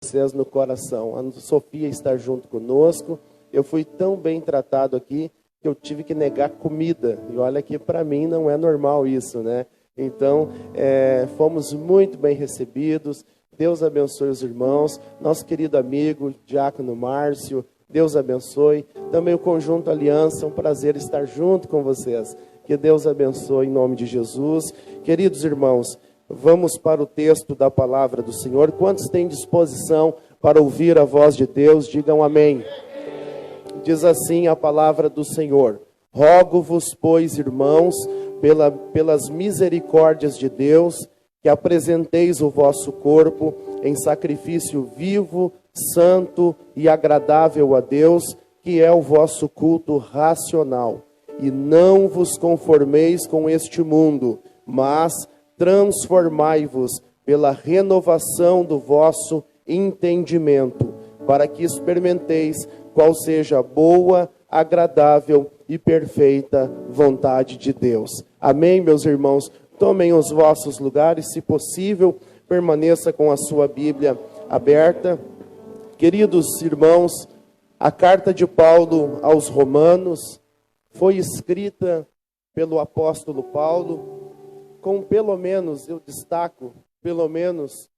vocês no coração. A Sofia está junto conosco. Eu fui tão bem tratado aqui que eu tive que negar comida. E olha que para mim não é normal isso, né? Então, fomos muito bem recebidos. Deus abençoe os irmãos. Nosso querido amigo, Diácono Márcio, Deus abençoe. Também o Conjunto Aliança, um prazer estar junto com vocês. Que Deus abençoe em nome de Jesus. Queridos irmãos, vamos para o texto da palavra do Senhor. Quantos têm disposição para ouvir a voz de Deus? Digam amém. Diz assim a palavra do Senhor: rogo-vos, pois, irmãos, pelas misericórdias de Deus, que apresenteis o vosso corpo em sacrifício vivo, santo e agradável a Deus, que é o vosso culto racional. E não vos conformeis com este mundo, mas transformai-vos pela renovação do vosso entendimento, para que experimenteis qual seja a boa, agradável e perfeita vontade de Deus. Amém, meus irmãos? Tomem os vossos lugares, se possível, permaneça com a sua Bíblia aberta. Queridos irmãos, a carta de Paulo aos Romanos foi escrita pelo apóstolo Paulo com pelo menos, eu destaco, pelo menos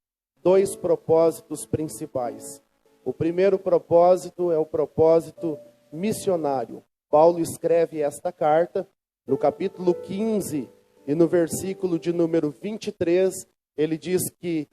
2 propósitos principais. O primeiro propósito é o propósito missionário. Paulo escreve esta carta no capítulo 15 e no versículo de número 23, ele diz que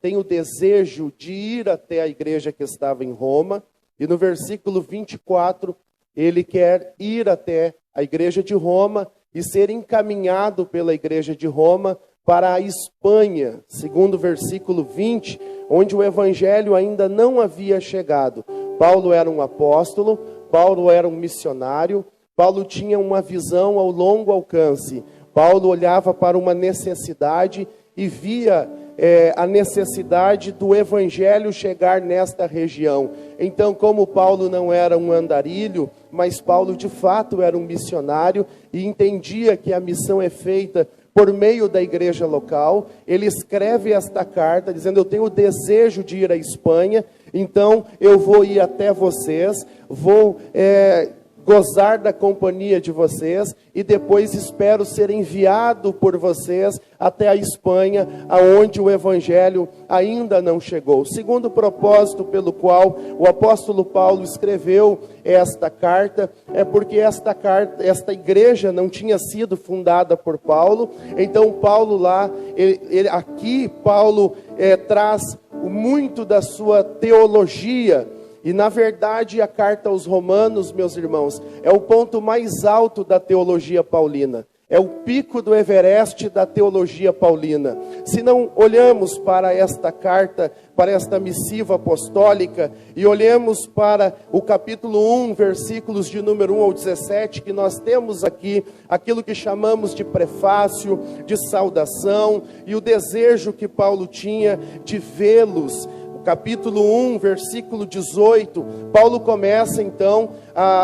tem o desejo de ir até a igreja que estava em Roma, e no versículo 24, ele quer ir até a igreja de Roma e ser encaminhado pela igreja de Roma para a Espanha, segundo o versículo 20, onde o evangelho ainda não havia chegado. Paulo era um apóstolo, Paulo era um missionário, Paulo tinha uma visão ao longo alcance. Paulo olhava para uma necessidade e via a necessidade do evangelho chegar nesta região. Então, como Paulo não era um andarilho, mas Paulo de fato era um missionário e entendia que a missão é feita por meio da igreja local, ele escreve esta carta dizendo: eu tenho o desejo de ir à Espanha, então eu vou ir até vocês, vou gozar da companhia de vocês e depois espero ser enviado por vocês até a Espanha, aonde o evangelho ainda não chegou. O segundo propósito pelo qual o apóstolo Paulo escreveu esta carta é porque esta igreja não tinha sido fundada por Paulo. Então Paulo Paulo traz muito da sua teologia. E na verdade a carta aos Romanos, meus irmãos, é o ponto mais alto da teologia paulina. É o pico do Everest da teologia paulina. Se não olhamos para esta carta, para esta missiva apostólica, e olhamos para o capítulo 1, versículos de número 1 ao 17, que nós temos aqui aquilo que chamamos de prefácio, de saudação, e o desejo que Paulo tinha de vê-los. Capítulo 1, versículo 18, Paulo começa então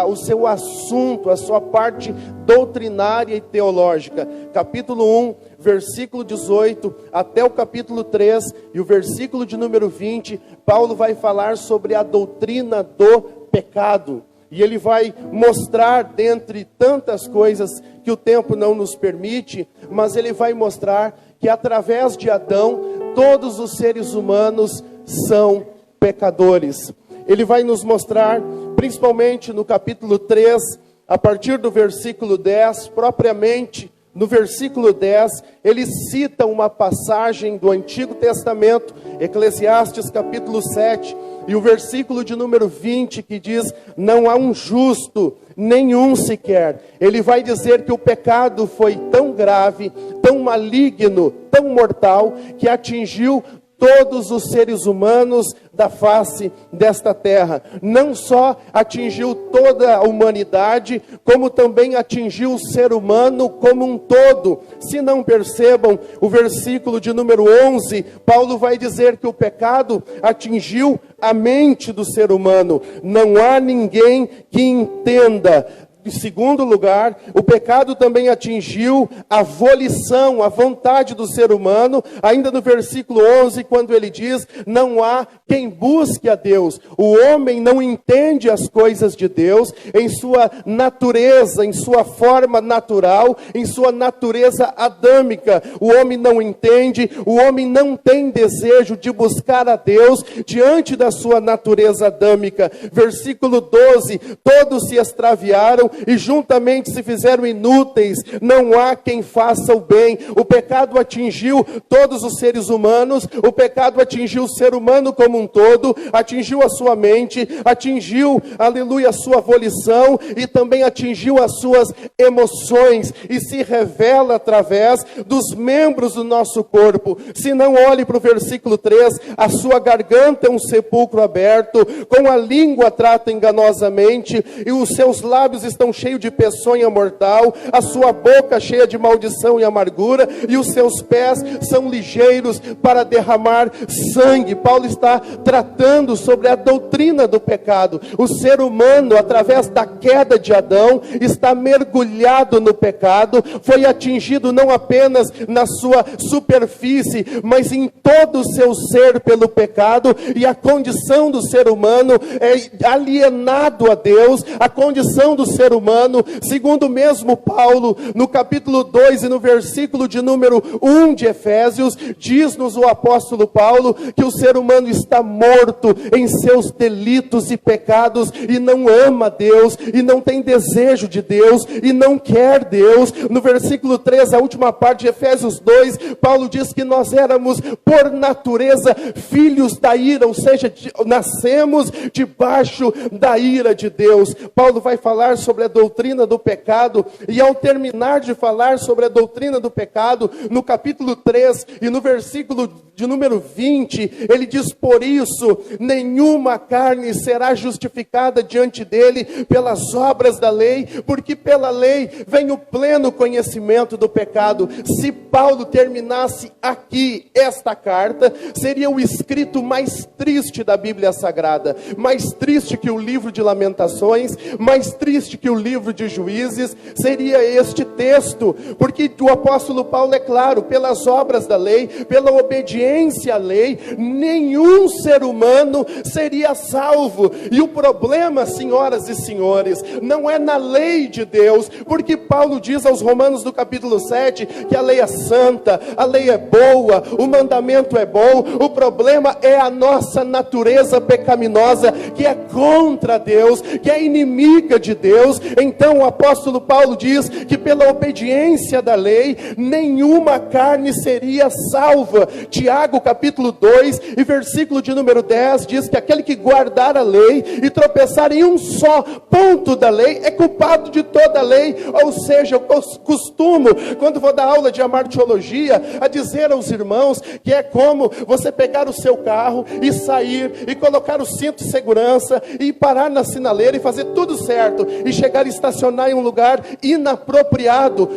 o seu assunto, a sua parte doutrinária e teológica. Capítulo 1, versículo 18 até o capítulo 3 e o versículo de número 20, Paulo vai falar sobre a doutrina do pecado. E ele vai mostrar, dentre tantas coisas que o tempo não nos permite, mas ele vai mostrar que através de Adão, todos os seres humanos são pecadores. Ele vai nos mostrar, principalmente no capítulo 3, a partir do versículo 10, propriamente no versículo 10, ele cita uma passagem do Antigo Testamento, Eclesiastes capítulo 7, e o versículo de número 20, que diz: não há um justo, nenhum sequer. Ele vai dizer que o pecado foi tão grave, tão maligno, tão mortal, que atingiu todos os seres humanos da face desta terra. Não só atingiu toda a humanidade, como também atingiu o ser humano como um todo. Se não percebam, o versículo de número 11, Paulo vai dizer que o pecado atingiu a mente do ser humano. Não há ninguém que entenda. Em segundo lugar, o pecado também atingiu a volição, a vontade do ser humano, ainda no versículo 11, quando ele diz: não há quem busque a Deus. O homem não entende as coisas de Deus em sua natureza, em sua forma natural, em sua natureza adâmica. O homem não entende, o homem não tem desejo de buscar a Deus diante da sua natureza adâmica. Versículo 12: todos se extraviaram e juntamente se fizeram inúteis, não há quem faça o bem. O pecado atingiu todos os seres humanos, o pecado atingiu o ser humano como um todo, atingiu a sua mente, atingiu, aleluia, a sua volição e também atingiu as suas emoções e se revela através dos membros do nosso corpo. Se não, olhe para o versículo 3, a sua garganta é um sepulcro aberto, com a língua trata enganosamente, e os seus lábios estão cheios de peçonha mortal, a sua boca cheia de maldição e amargura, e os seus pés são ligeiros para derramar sangue. Paulo está tratando sobre a doutrina do pecado. O ser humano, através da queda de Adão, está mergulhado no pecado, foi atingido não apenas na sua superfície, mas em todo o seu ser pelo pecado, e a condição do ser humano é alienado a Deus. A condição do ser humano, segundo mesmo Paulo, no capítulo 2 e no versículo de número 1 de Efésios, diz-nos o apóstolo Paulo que o ser humano está morto em seus delitos e pecados, e não ama Deus, e não tem desejo de Deus, e não quer Deus. No versículo 3, a última parte de Efésios 2, Paulo diz que nós éramos por natureza filhos da ira, ou seja, nascemos debaixo da ira de Deus. Paulo vai falar sobre a doutrina do pecado, e ao terminar de falar sobre a doutrina do pecado, no capítulo 3 e no versículo de número 20, ele diz: por isso, nenhuma carne será justificada diante dele pelas obras da lei, porque pela lei vem o pleno conhecimento do pecado. Se Paulo terminasse aqui esta carta, seria o escrito mais triste da Bíblia Sagrada, mais triste que o livro de Lamentações, mais triste que o livro de Juízes, seria este texto, porque o apóstolo Paulo é claro: pelas obras da lei, pela obediência à lei, nenhum ser humano seria salvo. E o problema, senhoras e senhores, não é na lei de Deus, porque Paulo diz aos Romanos no capítulo 7 que a lei é santa, a lei é boa, o mandamento é bom. O problema é a nossa natureza pecaminosa, que é contra Deus, que é inimiga de Deus. Então o apóstolo Paulo diz que pela obediência da lei, nenhuma carne seria salva. Tiago capítulo 2 e versículo de número 10 diz que aquele que guardar a lei e tropeçar em um só ponto da lei é culpado de toda a lei. Ou seja, eu costumo, quando vou dar aula de amartiologia, a dizer aos irmãos que é como você pegar o seu carro e sair e colocar o cinto de segurança e parar na sinaleira e fazer tudo certo e chegar e estacionar em um lugar inapropriado.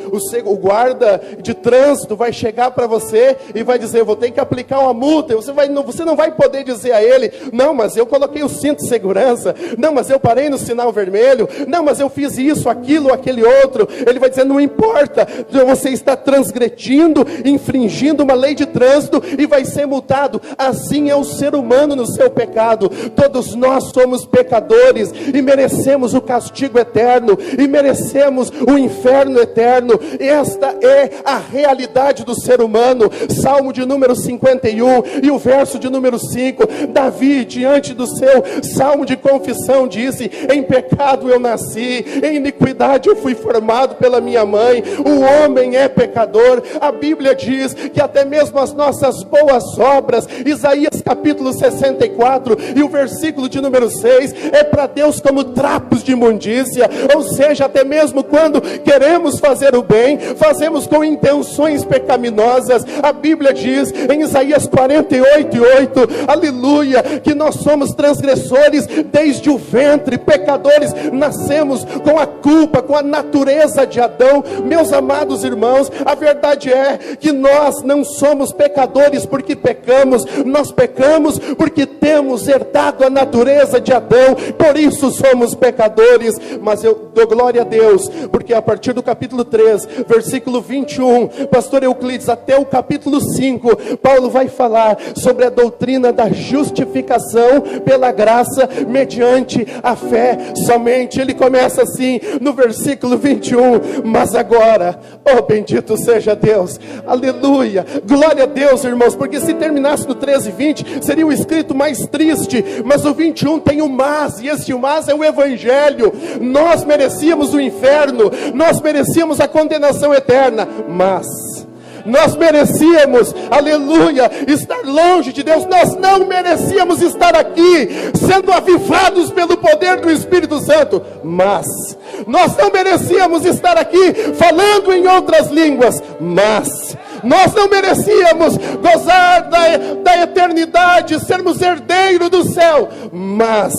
O guarda de trânsito vai chegar para você e vai dizer: vou ter que aplicar uma multa. Você não vai poder dizer a ele: não, mas eu coloquei o cinto de segurança, não, mas eu parei no sinal vermelho, não, mas eu fiz isso, aquilo, aquele outro. Ele vai dizer: não importa, você está transgredindo, infringindo uma lei de trânsito e vai ser multado. Assim é o ser humano no seu pecado. Todos nós somos pecadores e merecemos o castigo eterno, e merecemos o inferno eterno. Esta é a realidade do ser humano. Salmo de número 51 e o verso de número 5, Davi, diante do seu salmo de confissão, disse: em pecado eu nasci, em iniquidade eu fui formado pela minha mãe. O homem é pecador. A Bíblia diz que até mesmo as nossas boas obras, Isaías capítulo 64 e o versículo de número 6, é para Deus como trapos de imundícia. Ou seja, até mesmo quando queremos fazer o bem, fazemos com intenções pecaminosas. A Bíblia diz em Isaías 48:8, aleluia, que nós somos transgressores desde o ventre, pecadores, nascemos com a culpa, com a natureza de Adão. Meus amados irmãos, a verdade é que nós não somos pecadores porque pecamos, nós pecamos porque temos herdado a natureza de Adão, por isso somos pecadores. Mas mas eu dou glória a Deus, porque a partir do capítulo 3, versículo 21, pastor Euclides, até o capítulo 5, Paulo vai falar sobre a doutrina da justificação pela graça, mediante a fé somente. Ele começa assim, no versículo 21, mas agora, oh bendito seja Deus, aleluia, glória a Deus, irmãos, porque se terminasse no 13 e 20, seria o escrito mais triste, mas o 21 tem o mas, e esse mas é o evangelho. Nós merecíamos o inferno, nós merecíamos a condenação eterna, mas nós merecíamos, aleluia, estar longe de Deus. Nós não merecíamos estar aqui, sendo avivados pelo poder do Espírito Santo, mas nós não merecíamos estar aqui, falando em outras línguas, mas nós não merecíamos gozar da eternidade, sermos herdeiros do céu, mas,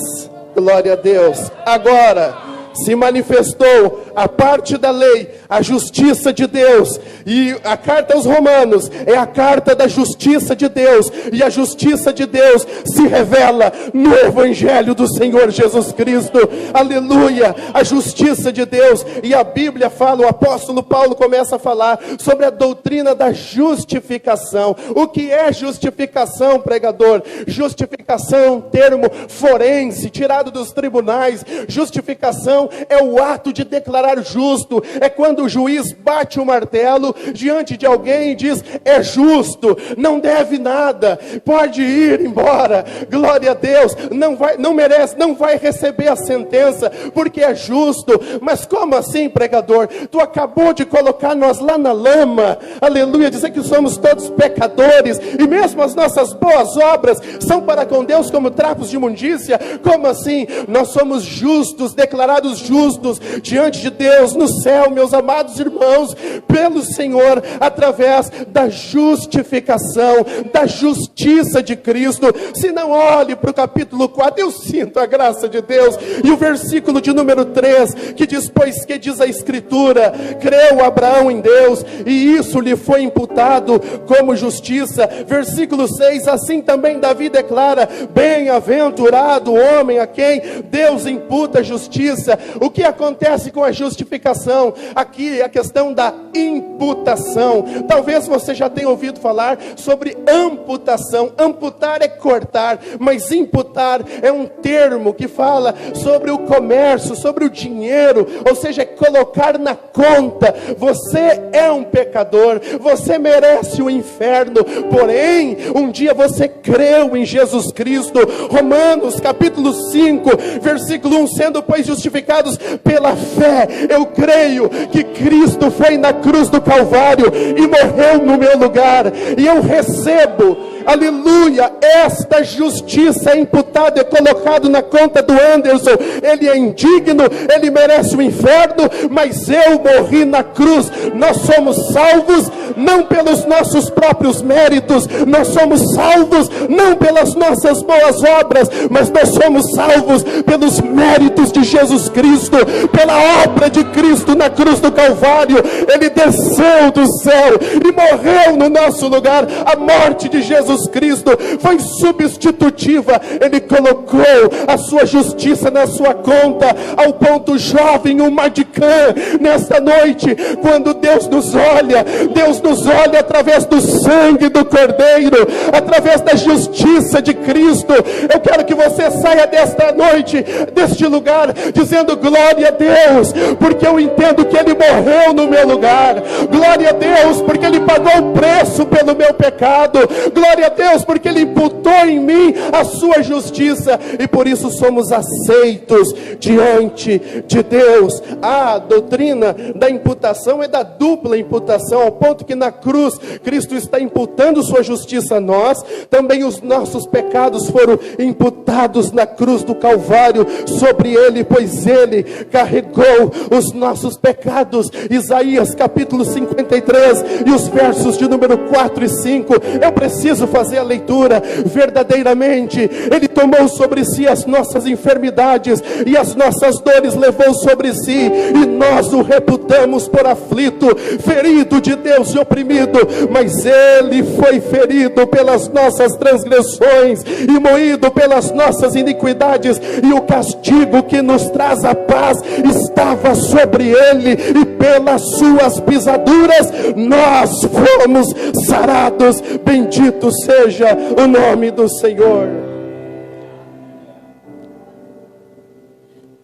glória a Deus, agora se manifestou a parte da lei, a justiça de Deus. E a carta aos Romanos é a carta da justiça de Deus, e a justiça de Deus se revela no evangelho do Senhor Jesus Cristo, aleluia, a justiça de Deus. E a Bíblia fala, o apóstolo Paulo começa a falar sobre a doutrina da justificação. O que é justificação, pregador? Justificação, termo forense, tirado dos tribunais. Justificação é o ato de declarar justo, é quando o juiz bate o martelo diante de alguém e diz: é justo, não deve nada, pode ir embora, glória a Deus, não merece, não vai receber a sentença, porque é justo. Mas como assim, pregador? Tu acabou de colocar nós lá na lama, aleluia, dizer que somos todos pecadores, e mesmo as nossas boas obras são para com Deus como trapos de imundícia. Como assim? Nós somos justos, declarados justos diante de Deus no céu, meus amados irmãos, pelo Senhor, através da justificação, da justiça de Cristo. Se não, olhe para o capítulo 4, eu sinto a graça de Deus, e o versículo de número 3, que diz: pois que diz a Escritura, creu Abraão em Deus, e isso lhe foi imputado como justiça. Versículo 6, assim também Davi declara: bem-aventurado o homem a quem Deus imputa justiça. O que acontece com a justificação? Aqui é a questão da imputação. Talvez você já tenha ouvido falar sobre amputação. Amputar é cortar, mas imputar é um termo que fala sobre o comércio, sobre o dinheiro, ou seja, é colocar na conta. Você é um pecador, você merece o inferno, porém, um dia você creu em Jesus Cristo. Romanos capítulo 5, versículo 1, sendo pois justificados pela fé, eu creio que Cristo foi na cruz do Calvário e morreu no meu lugar, e eu recebo, aleluia, esta justiça é imputada, é colocado na conta do Anderson. Ele é indigno, ele merece o inferno, mas eu morri na cruz. Nós somos salvos não pelos nossos próprios méritos, nós somos salvos não pelas nossas boas obras, mas nós somos salvos pelos méritos de Jesus Cristo, pela obra de Cristo na cruz do Calvário. Ele desceu do céu e morreu no nosso lugar. A morte de Jesus Cristo foi substitutiva, ele colocou a sua justiça na sua conta, ao ponto, jovem, o Madicã, nesta noite, quando Deus nos olha através do sangue do Cordeiro, através da justiça de Cristo. Eu quero que você saia desta noite, deste lugar, dizendo: glória a Deus, porque eu entendo que ele morreu no meu lugar. Glória a Deus, porque ele pagou o preço pelo meu pecado. Glória a Deus, porque ele imputou em mim a sua justiça, e por isso somos aceitos diante de Deus. A doutrina da imputação é da dupla imputação, ao ponto que na cruz Cristo está imputando sua justiça a nós, também os nossos pecados foram imputados na cruz do Calvário sobre ele, pois ele carregou os nossos pecados. Isaías capítulo 53 e os versos de número 4 e 5. Eu preciso fazer a leitura. Verdadeiramente entende. Ele tomou sobre si as nossas enfermidades e as nossas dores levou sobre si, e nós o reputamos por aflito, ferido de Deus e oprimido, mas ele foi ferido pelas nossas transgressões e moído pelas nossas iniquidades, e o castigo que nos traz a paz estava sobre ele, e pelas suas pisaduras nós fomos sarados. Bendito seja o nome do Senhor.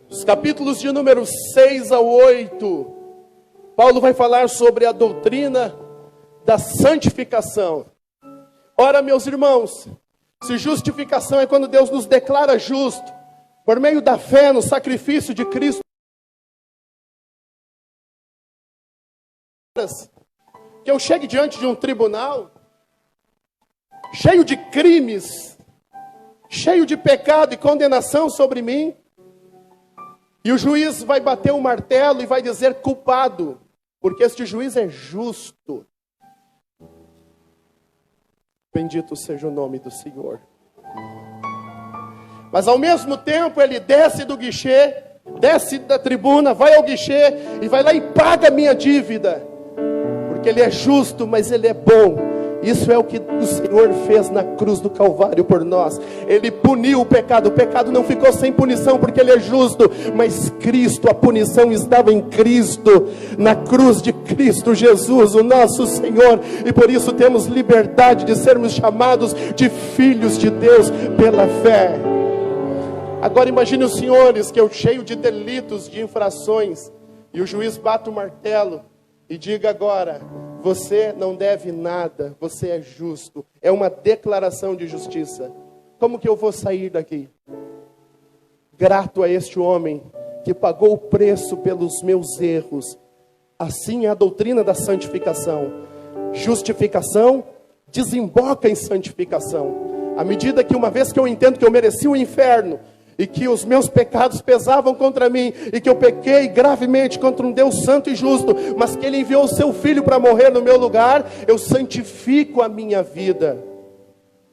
Os capítulos de número 6 a 8, Paulo vai falar sobre a doutrina da santificação. Ora, meus irmãos, se justificação é quando Deus nos declara justo, por meio da fé no sacrifício de Cristo, que eu chegue diante de um tribunal, cheio de crimes, cheio de pecado e condenação sobre mim, e o juiz vai bater o martelo e vai dizer culpado, porque este juiz é justo. Bendito seja o nome do Senhor. Mas ao mesmo tempo ele desce do guichê, desce da tribuna, vai ao guichê e vai lá e paga a minha dívida, porque ele é justo, mas ele é bom. Isso é o que o Senhor fez na cruz do Calvário por nós. Ele puniu o pecado não ficou sem punição, porque ele é justo, mas Cristo, a punição estava em Cristo, na cruz de Cristo Jesus, o nosso Senhor, e por isso temos liberdade de sermos chamados de filhos de Deus pela fé. Agora imagine os senhores, que eu cheio de delitos, de infrações, e o juiz bate o martelo e diga agora: você não deve nada, você é justo. É uma declaração de justiça. Como que eu vou sair daqui? Grato a este homem que pagou o preço pelos meus erros. Assim é a doutrina da santificação. Justificação desemboca em santificação. À medida que, uma vez que eu entendo que eu mereci o inferno, e que os meus pecados pesavam contra mim, e que eu pequei gravemente contra um Deus santo e justo, mas que Ele enviou o seu Filho para morrer no meu lugar, eu santifico a minha vida.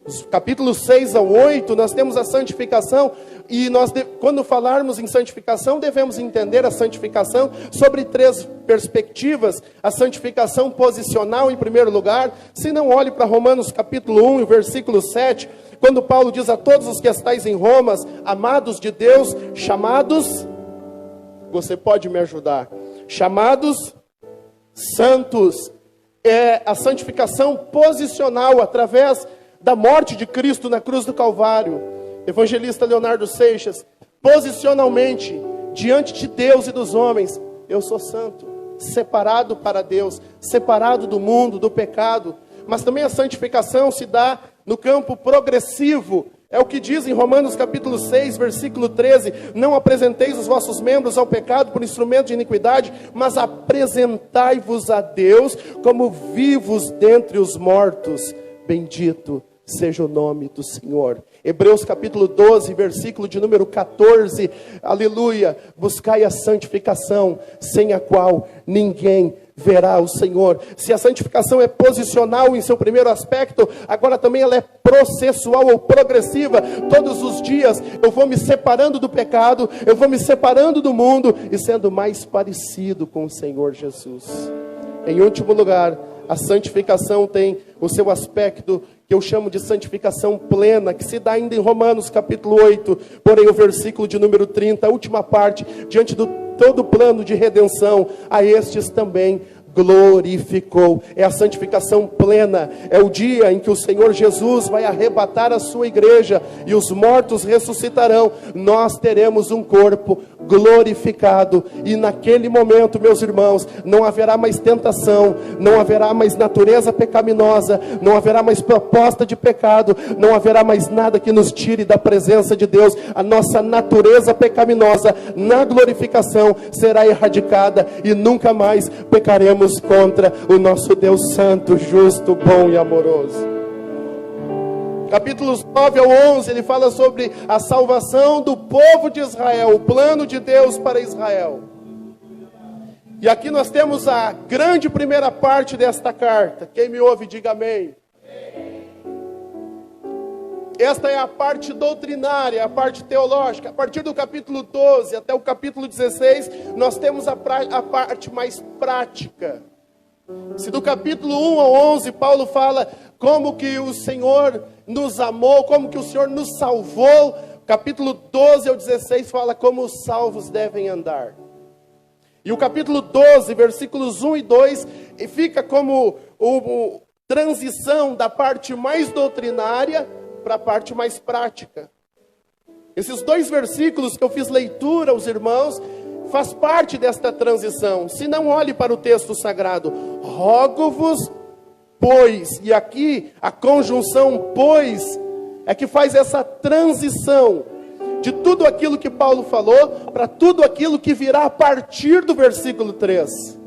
Os capítulos 6 ao 8, nós temos a santificação, e quando falarmos em santificação, devemos entender a santificação sobre 3 perspectivas. A santificação posicional, em primeiro lugar. Se não, olhe para Romanos capítulo 1, versículo 7, quando Paulo diz a todos os que estáis em Roma, amados de Deus, chamados, você pode me ajudar, chamados santos. É a santificação posicional, através da morte de Cristo na cruz do Calvário. Evangelista Leonardo Seixas: posicionalmente, diante de Deus e dos homens, eu sou santo, separado para Deus, separado do mundo, do pecado. Mas também a santificação se dá no campo progressivo. É o que diz em Romanos capítulo 6, versículo 13: não apresenteis os vossos membros ao pecado por instrumento de iniquidade, mas apresentai-vos a Deus como vivos dentre os mortos. Bendito seja o nome do Senhor. Hebreus capítulo 12, versículo de número 14, aleluia: buscai a santificação, sem a qual ninguém verá o Senhor. Se a santificação é posicional em seu primeiro aspecto, agora também ela é processual ou progressiva. Todos os dias eu vou me separando do pecado, eu vou me separando do mundo e sendo mais parecido com o Senhor Jesus. Em último lugar, a santificação tem o seu aspecto que eu chamo de santificação plena, que se dá ainda em Romanos capítulo 8, porém o versículo de número 30, a última parte: diante do todo o plano de redenção, a estes também glorificou. É a santificação plena. É o dia em que o Senhor Jesus vai arrebatar a sua igreja e os mortos ressuscitarão. Nós teremos um corpo glorificado, e naquele momento, meus irmãos, não haverá mais tentação, não haverá mais natureza pecaminosa, não haverá mais proposta de pecado, não haverá mais nada que nos tire da presença de Deus. A nossa natureza pecaminosa na glorificação será erradicada e nunca mais pecaremos contra o nosso Deus santo, justo, bom e amoroso. Capítulos 9 ao 11, ele fala sobre a salvação do povo de Israel, o plano de Deus para Israel. E aqui nós temos a grande primeira parte desta carta. Quem me ouve, diga amém. Esta é a parte doutrinária, a parte teológica. A partir do capítulo 12 até o capítulo 16, nós temos a parte mais prática. Se do capítulo 1 ao 11, Paulo fala como que o Senhor nos amou, como que o Senhor nos salvou. Capítulo 12 ao 16 fala como os salvos devem andar. E o capítulo 12, versículos 1 e 2, fica como transição da parte mais doutrinária para a parte mais prática. Esses dois versículos que eu fiz leitura aos irmãos, faz parte desta transição. Se não, olhe para o texto sagrado. Rogo-vos, pois, e aqui a conjunção pois, é que faz essa transição de tudo aquilo que Paulo falou, para tudo aquilo que virá a partir do versículo 3.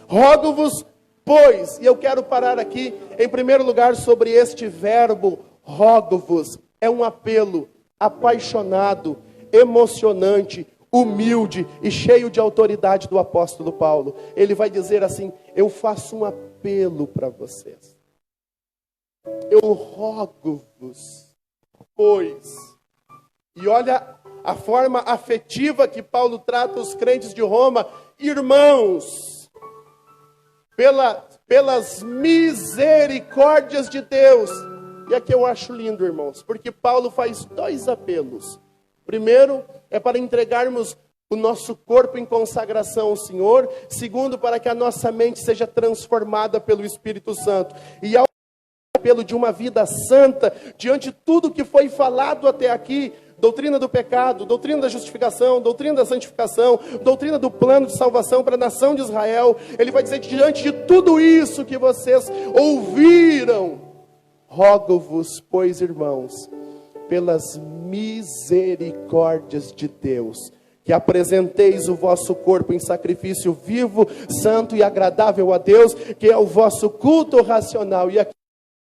Rogo-vos, pois, e eu quero parar aqui, em primeiro lugar, sobre este verbo, rogo-vos. É um apelo apaixonado, emocionante, humilde e cheio de autoridade do apóstolo Paulo. Ele vai dizer assim: eu faço um apelo para vocês. Eu rogo-vos, pois. E olha a forma afetiva que Paulo trata os crentes de Roma: irmãos, pelas misericórdias de Deus. E aqui eu acho lindo, irmãos, porque Paulo faz dois apelos. Primeiro, é para entregarmos o nosso corpo em consagração ao Senhor. Segundo, para que a nossa mente seja transformada pelo Espírito Santo. E ao apelo de uma vida santa, diante de tudo que foi falado até aqui, doutrina do pecado, doutrina da justificação, doutrina da santificação, doutrina do plano de salvação para a nação de Israel, ele vai dizer que diante de tudo isso que vocês ouviram, rogo-vos, pois, irmãos, pelas misericórdias de Deus, que apresenteis o vosso corpo em sacrifício vivo, santo e agradável a Deus, que é o vosso culto racional. E aqui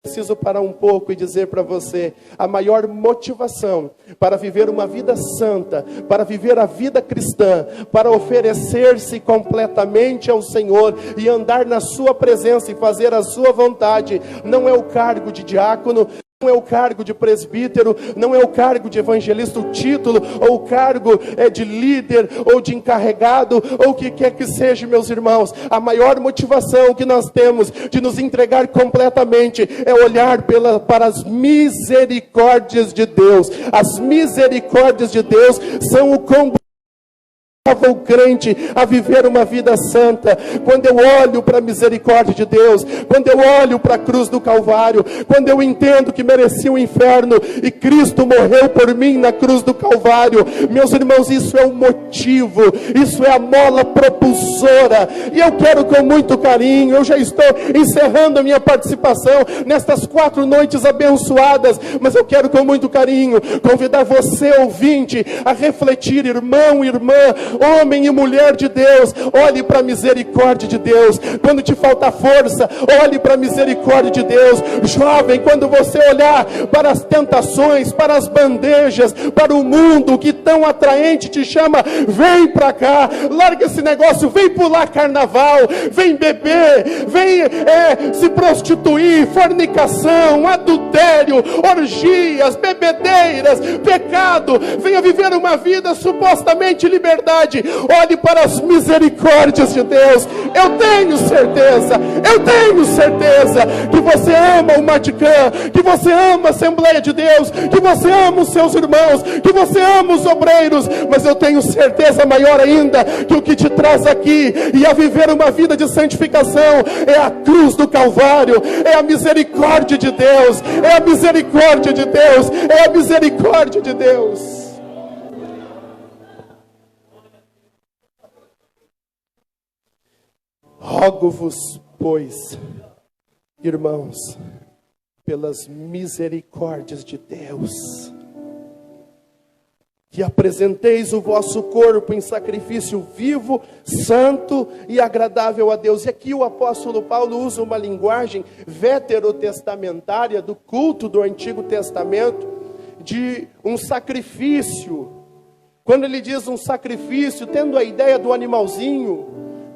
preciso parar um pouco e dizer para você: a maior motivação para viver uma vida santa, para viver a vida cristã, para oferecer-se completamente ao Senhor e andar na sua presença e fazer a sua vontade, não é o cargo de diácono, não é o cargo de presbítero, não é o cargo de evangelista, o título, ou o cargo de líder, ou de encarregado, ou o que quer que seja, meus irmãos. A maior motivação que nós temos de nos entregar completamente é olhar para as misericórdias de Deus. As misericórdias de Deus são o combustível o crente a viver uma vida santa. Quando eu olho para a misericórdia de Deus, quando eu olho para a cruz do Calvário, quando eu entendo que merecia o inferno e Cristo morreu por mim na cruz do Calvário, meus irmãos, isso é o motivo, isso é a mola propulsora. E eu quero com muito carinho, eu já estou encerrando a minha participação nestas 4 noites abençoadas, mas eu quero com muito carinho convidar você, ouvinte, a refletir, irmão, irmã, homem e mulher de Deus, olhe para a misericórdia de Deus. Quando te falta força, olhe para a misericórdia de Deus. Jovem, quando você olhar para as tentações, para as bandejas, para o mundo que tão atraente te chama, vem para cá, larga esse negócio, vem pular carnaval, vem beber, vem se prostituir, fornicação, adultério, orgias, bebedeiras, pecado, venha viver uma vida supostamente liberdade. Olhe para as misericórdias de Deus. Eu tenho certeza que você ama o Maticã, que você ama a Assembleia de Deus, que você ama os seus irmãos, que você ama os obreiros, mas eu tenho certeza maior ainda que o que te traz aqui e a viver uma vida de santificação é a cruz do Calvário, é a misericórdia de Deus, é a misericórdia de Deus, é a misericórdia de Deus. Rogo-vos, pois, irmãos, pelas misericórdias de Deus, que apresenteis o vosso corpo em sacrifício vivo, santo e agradável a Deus. E aqui o apóstolo Paulo usa uma linguagem veterotestamentária do culto do Antigo Testamento, de um sacrifício. Quando ele diz um sacrifício, tendo a ideia do animalzinho,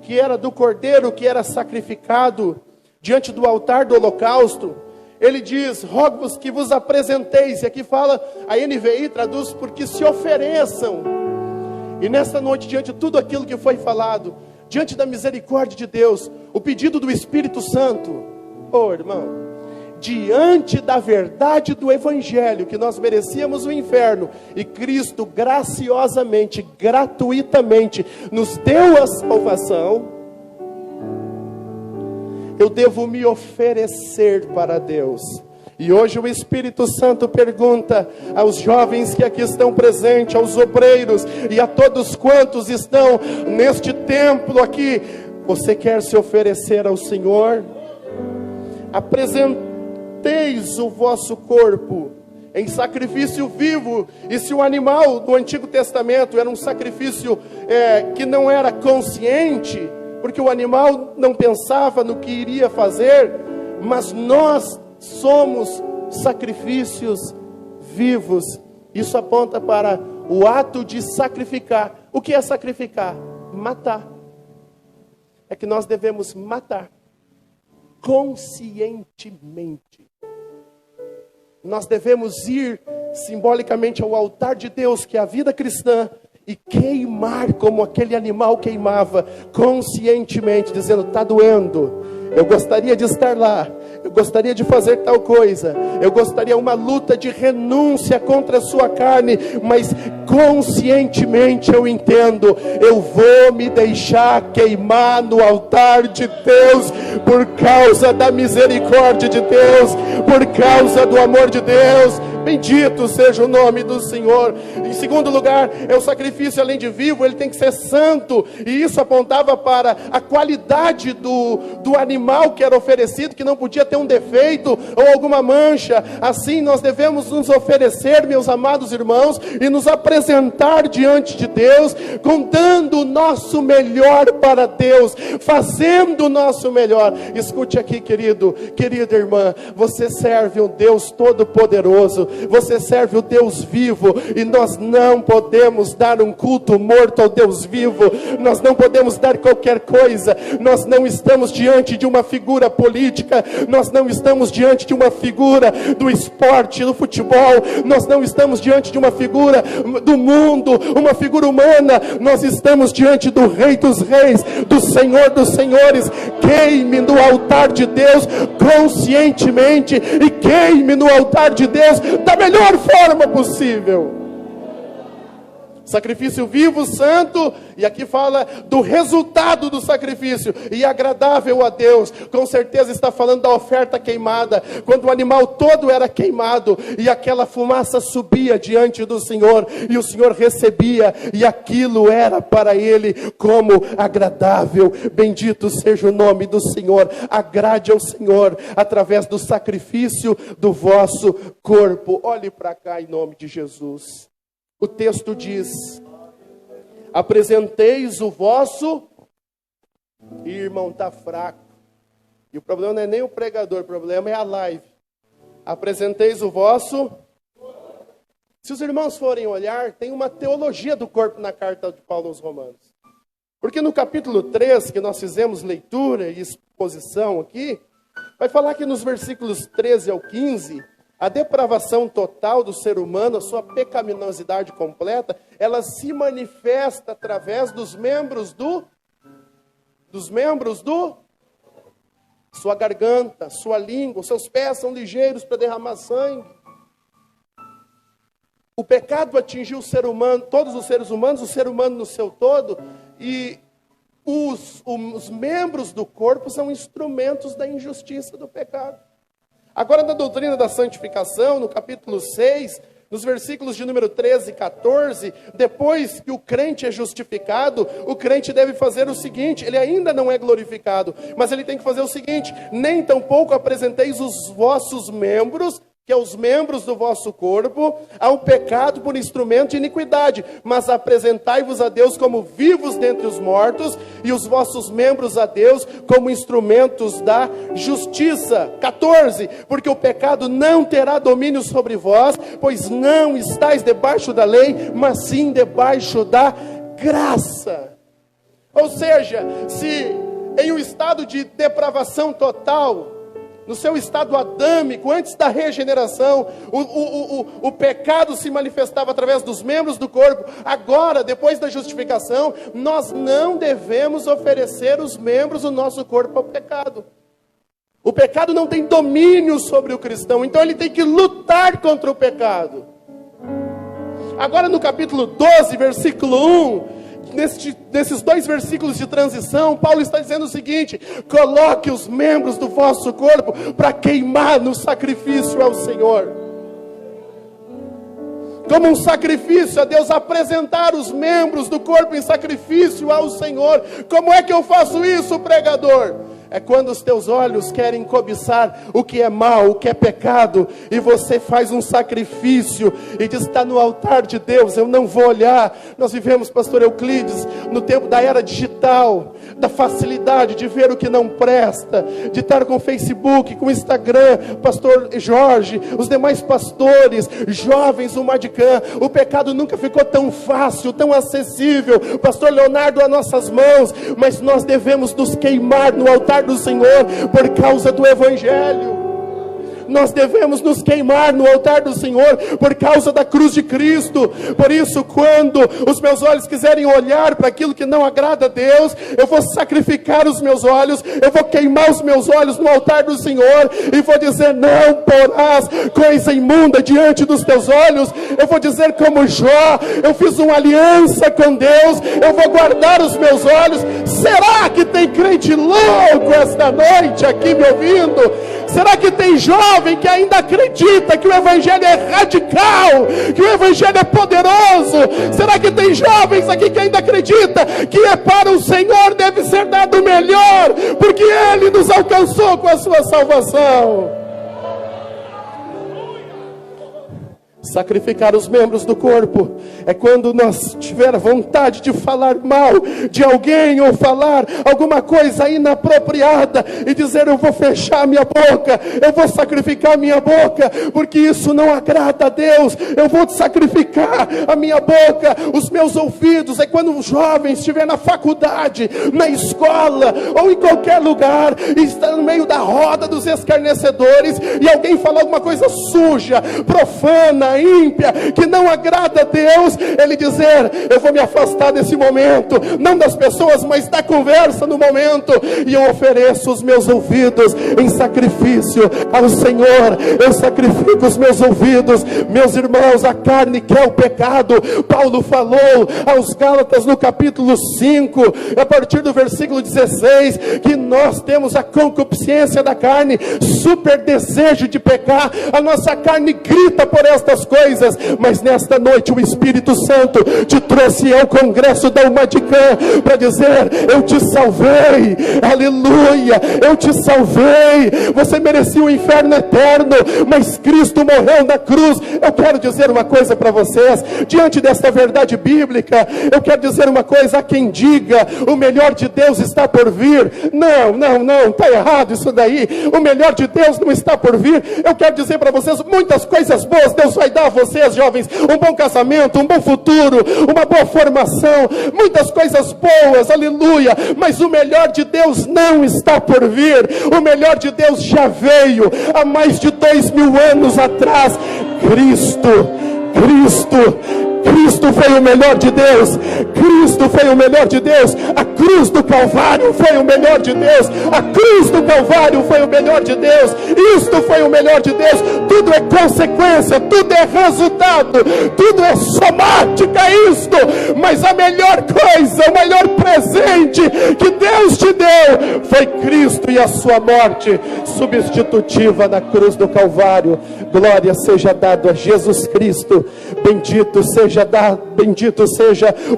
que era do cordeiro que era sacrificado diante do altar do holocausto, ele diz: rogo-vos que vos apresenteis. E aqui fala, a NVI traduz, porque se ofereçam. E nesta noite, diante de tudo aquilo que foi falado, diante da misericórdia de Deus, o pedido do Espírito Santo, irmão, diante da verdade do Evangelho, que nós merecíamos o inferno, e Cristo graciosamente, gratuitamente, nos deu a salvação, eu devo me oferecer para Deus. E hoje o Espírito Santo pergunta aos jovens que aqui estão presentes, aos obreiros e a todos quantos estão neste templo aqui: você quer se oferecer ao Senhor? Apresenteis o vosso corpo em sacrifício vivo. E se o animal do Antigo Testamento era um sacrifício que não era consciente, porque o animal não pensava no que iria fazer, mas nós somos sacrifícios vivos. Isso aponta para o ato de sacrificar. O que é sacrificar? Matar. É que nós devemos matar conscientemente. Nós devemos ir simbolicamente ao altar de Deus, que é a vida cristã, e queimar como aquele animal queimava, conscientemente, dizendo: está doendo, eu gostaria de estar lá, eu gostaria de fazer tal coisa, eu gostaria uma luta de renúncia contra a sua carne, mas conscientemente eu entendo, eu vou me deixar queimar no altar de Deus, por causa da misericórdia de Deus, por causa do amor de Deus. Bendito seja o nome do Senhor. Em segundo lugar, é o sacrifício, além de vivo, ele tem que ser santo. E isso apontava para a qualidade do animal que era oferecido, que não podia ter um defeito ou alguma mancha. Assim nós devemos nos oferecer, meus amados irmãos, e nos apresentar diante de Deus, contando o nosso melhor para Deus, fazendo o nosso melhor. Escute aqui, querido, querida irmã, você serve um Deus todo-poderoso, você serve o Deus vivo, e nós não podemos dar um culto morto ao Deus vivo, nós não podemos dar qualquer coisa. Nós não estamos diante de uma figura política, nós não estamos diante de uma figura do esporte, do futebol, nós não estamos diante de uma figura do mundo, uma figura humana, nós estamos diante do Rei dos Reis, do Senhor dos Senhores. Queime no altar de Deus conscientemente, e queime no altar de Deus da melhor forma possível. Sacrifício vivo, santo, e aqui fala do resultado do sacrifício, e agradável a Deus. Com certeza está falando da oferta queimada, quando o animal todo era queimado, e aquela fumaça subia diante do Senhor, e o Senhor recebia, e aquilo era para Ele como agradável. Bendito seja o nome do Senhor. Agrade ao Senhor através do sacrifício do vosso corpo. Olhe para cá em nome de Jesus. O texto diz: apresenteis o vosso... Irmão, está fraco. E o problema não é nem o pregador, o problema é a live. Apresenteis o vosso... Se os irmãos forem olhar, tem uma teologia do corpo na carta de Paulo aos Romanos. Porque no capítulo 3, que nós fizemos leitura e exposição aqui, vai falar que nos versículos 13 ao 15... a depravação total do ser humano, a sua pecaminosidade completa, ela se manifesta através dos membros do sua garganta, sua língua, seus pés são ligeiros para derramar sangue. O pecado atingiu o ser humano, todos os seres humanos, o ser humano no seu todo, e os membros do corpo são instrumentos da injustiça do pecado. Agora, na doutrina da santificação, no capítulo 6, nos versículos de número 13 e 14, depois que o crente é justificado, o crente deve fazer o seguinte: ele ainda não é glorificado, mas ele tem que fazer o seguinte: nem tampouco apresenteis os vossos membros, que é os membros do vosso corpo, ao pecado por instrumento de iniquidade, mas apresentai-vos a Deus como vivos dentre os mortos, e os vossos membros a Deus como instrumentos da justiça. 14, porque o pecado não terá domínio sobre vós, pois não estáis debaixo da lei, mas sim debaixo da graça. Ou seja, se em um estado de depravação total, no seu estado adâmico, antes da regeneração, o pecado se manifestava através dos membros do corpo. Agora, depois da justificação, nós não devemos oferecer os membros do nosso corpo ao pecado. O pecado não tem domínio sobre o cristão, então ele tem que lutar contra o pecado. Agora no capítulo 12, versículo 1, nesses 2 versículos de transição, Paulo está dizendo o seguinte: coloque os membros do vosso corpo para queimar no sacrifício ao Senhor. Como um sacrifício a Deus, apresentar os membros do corpo em sacrifício ao Senhor. Como é que eu faço isso, pregador? É quando os teus olhos querem cobiçar o que é mal, o que é pecado, e você faz um sacrifício e diz: está no altar de Deus, eu não vou olhar. Nós vivemos, pastor Euclides, no tempo da era digital, da facilidade de ver o que não presta, de estar com o Facebook, com o Instagram. Pastor Jorge, os demais pastores, jovens, o Madicã, o pecado nunca ficou tão fácil, tão acessível. Pastor Leonardo, a nossas mãos, mas nós devemos nos queimar no altar do Senhor por causa do Evangelho. Nós devemos nos queimar no altar do Senhor por causa da cruz de Cristo. Por isso, quando os meus olhos quiserem olhar para aquilo que não agrada a Deus, eu vou sacrificar os meus olhos, eu vou queimar os meus olhos no altar do Senhor e vou dizer: não porás coisa imunda diante dos teus olhos. Eu vou dizer como Jó: eu fiz uma aliança com Deus, eu vou guardar os meus olhos. Será que tem crente louco esta noite aqui me ouvindo? Será que tem jovem que ainda acredita que o Evangelho é radical, que o Evangelho é poderoso? Será que tem jovens aqui que ainda acredita que é para o Senhor deve ser dado o melhor, porque Ele nos alcançou com a sua salvação? Sacrificar os membros do corpo é quando nós tiver vontade de falar mal de alguém, ou falar alguma coisa inapropriada, e dizer: eu vou fechar minha boca, eu vou sacrificar minha boca, porque isso não agrada a Deus. Eu vou sacrificar a minha boca, os meus ouvidos. É quando um jovem estiver na faculdade, na escola, ou em qualquer lugar, e está no meio da roda dos escarnecedores, e alguém falar alguma coisa suja, profana, ímpia, que não agrada a Deus, ele dizer: eu vou me afastar desse momento, não das pessoas, mas da conversa no momento, e eu ofereço os meus ouvidos em sacrifício ao Senhor. Eu sacrifico os meus ouvidos. Meus irmãos, a carne quer o pecado. Paulo falou aos Gálatas no capítulo 5, a partir do versículo 16, que nós temos a concupiscência da carne, super desejo de pecar. A nossa carne grita por estas coisas, mas nesta noite o Espírito Santo te trouxe ao congresso da Umadicã para dizer: eu te salvei, aleluia, eu te salvei. Você merecia o inferno eterno, mas Cristo morreu na cruz. Eu quero dizer uma coisa para vocês, diante desta verdade bíblica, eu quero dizer uma coisa: a quem diga o melhor de Deus está por vir, não, está errado isso daí. O melhor de Deus não está por vir. Eu quero dizer para vocês, muitas coisas boas Deus vai dar a vocês, jovens: um bom casamento, um bom futuro, uma boa formação, muitas coisas boas, aleluia. Mas o melhor de Deus não está por vir. O melhor de Deus já veio há mais de 2000 anos atrás. Cristo foi o melhor de Deus. Cristo foi o melhor de Deus. A cruz do Calvário foi o melhor de Deus. A cruz do Calvário foi o melhor de Deus. Isto foi o melhor de Deus. Tudo é consequência, tudo é resultado, tudo é somática isto. Mas a melhor coisa, o melhor presente que Deus te deu foi Cristo e a sua morte substitutiva na cruz do Calvário. Glória seja dado a Jesus Cristo. Bendito seja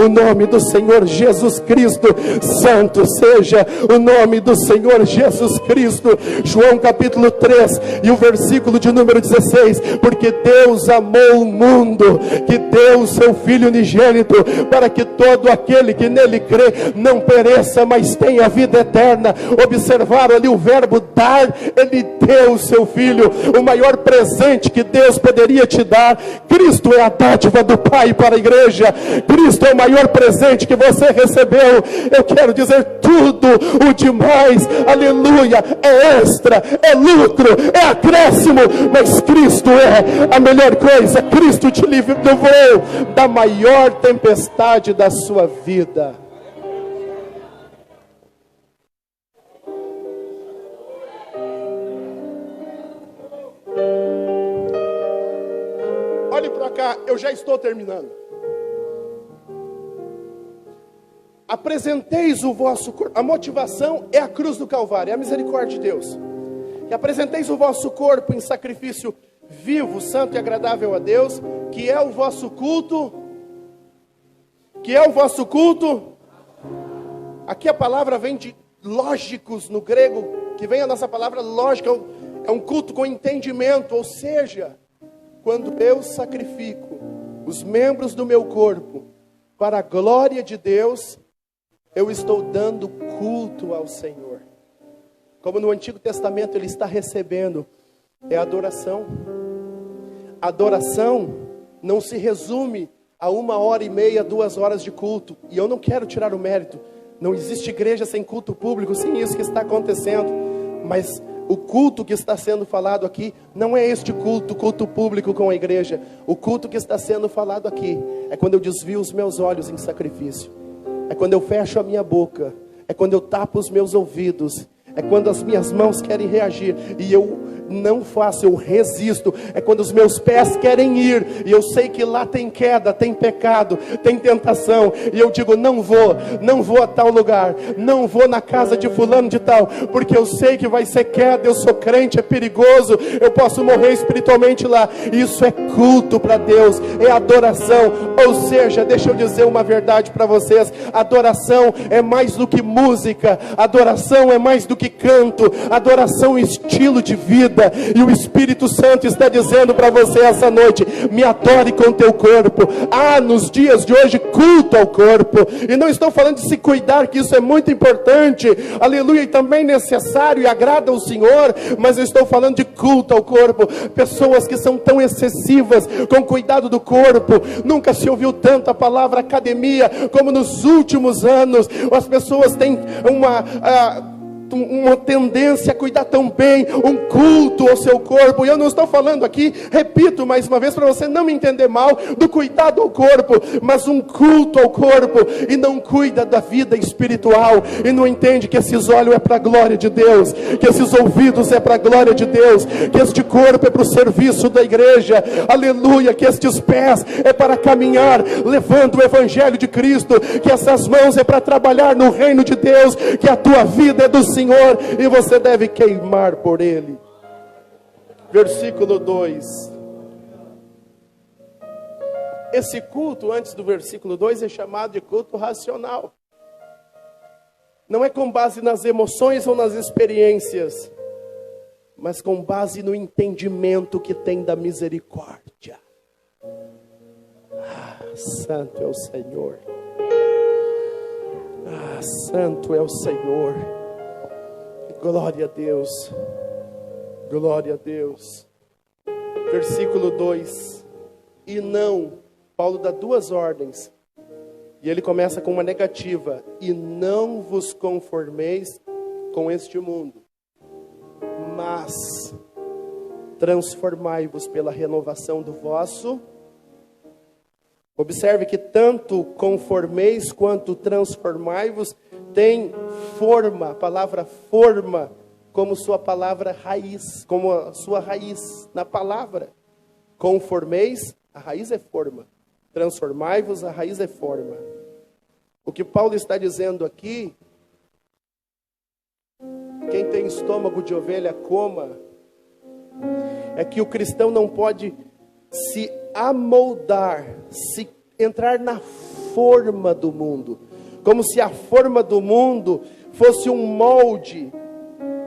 o nome do Senhor Jesus Cristo. Santo seja o nome do Senhor Jesus Cristo. João capítulo 3 e o versículo de número 16: porque Deus amou o mundo, que deu o seu Filho unigênito, para que todo aquele que nele crê não pereça, mas tenha vida eterna. Observaram ali o verbo dar? Ele deu o seu Filho, o maior presente que Deus poderia te dar. Cristo é a dádiva do Pai para a igreja. Cristo é o maior presente que você recebeu. Eu quero dizer tudo, o demais, aleluia, é extra, é lucro, é acréscimo, mas Cristo é a melhor coisa. Cristo te livrou da maior tempestade da sua vida. Olhe para cá, eu já estou terminando. Apresenteis o vosso corpo. A motivação é a cruz do Calvário, é a misericórdia de Deus. E apresenteis o vosso corpo em sacrifício vivo, santo e agradável a Deus, que é o vosso culto. Que é o vosso culto. Aqui a palavra vem de lógicos no grego, que vem a nossa palavra lógica, é um culto com entendimento, ou seja, quando eu sacrifico os membros do meu corpo para a glória de Deus, eu estou dando culto ao Senhor. Como no Antigo Testamento ele está recebendo, é adoração. Adoração não se resume a 1h30, 2 horas de culto. E eu não quero tirar o mérito. Não existe igreja sem culto público, sim, isso que está acontecendo. Mas o culto que está sendo falado aqui não é este culto público com a igreja. O culto que está sendo falado aqui é quando eu desvio os meus olhos em sacrifício. É quando eu fecho a minha boca. É quando eu tapo os meus ouvidos. É quando as minhas mãos querem reagir e eu não faço, eu resisto. É quando os meus pés querem ir e eu sei que lá tem queda, tem pecado, tem tentação, e eu digo, não vou a tal lugar, não vou na casa de fulano de tal, porque eu sei que vai ser queda, eu sou crente, é perigoso, eu posso morrer espiritualmente lá. Isso é culto para Deus, é adoração. Ou seja, deixa eu dizer uma verdade para vocês: adoração é mais do que música, adoração é mais do que canto, adoração é estilo de vida. E o Espírito Santo está dizendo para você essa noite: me adore com teu corpo. Nos dias de hoje, culto ao corpo. E não estou falando de se cuidar, que isso é muito importante, aleluia, e também necessário e agrada ao Senhor, mas eu estou falando de culto ao corpo. Pessoas que são tão excessivas com cuidado do corpo. Nunca se ouviu tanto a palavra academia como nos últimos anos. As pessoas têm uma tendência a cuidar tão bem, um culto ao seu corpo. E eu não estou falando aqui, repito mais uma vez para você não me entender mal, do cuidado ao corpo, mas um culto ao corpo, e não cuida da vida espiritual, e não entende que esses olhos é para a glória de Deus, que esses ouvidos é para a glória de Deus, que este corpo é para o serviço da igreja, aleluia, que estes pés é para caminhar levando o evangelho de Cristo, que essas mãos é para trabalhar no reino de Deus, que a tua vida é do Senhor e você deve queimar por Ele. Versículo 2. Esse culto, antes do versículo 2, é chamado de culto racional. Não é com base nas emoções ou nas experiências, mas com base no entendimento que tem da misericórdia. Santo é o Senhor. Santo é o Senhor. Glória a Deus. Glória a Deus. Versículo 2. E não, Paulo dá 2 ordens. E ele começa com uma negativa. E não vos conformeis com este mundo, mas transformai-vos pela renovação do vosso. Observe que tanto conformeis quanto transformai-vos tem forma, a palavra forma, como sua palavra raiz, como a sua raiz na palavra. Conformeis, a raiz é forma. Transformai-vos, a raiz é forma. O que Paulo está dizendo aqui, quem tem estômago de ovelha coma, é que o cristão não pode se amoldar, se entrar na forma do mundo, como se a forma do mundo fosse um molde,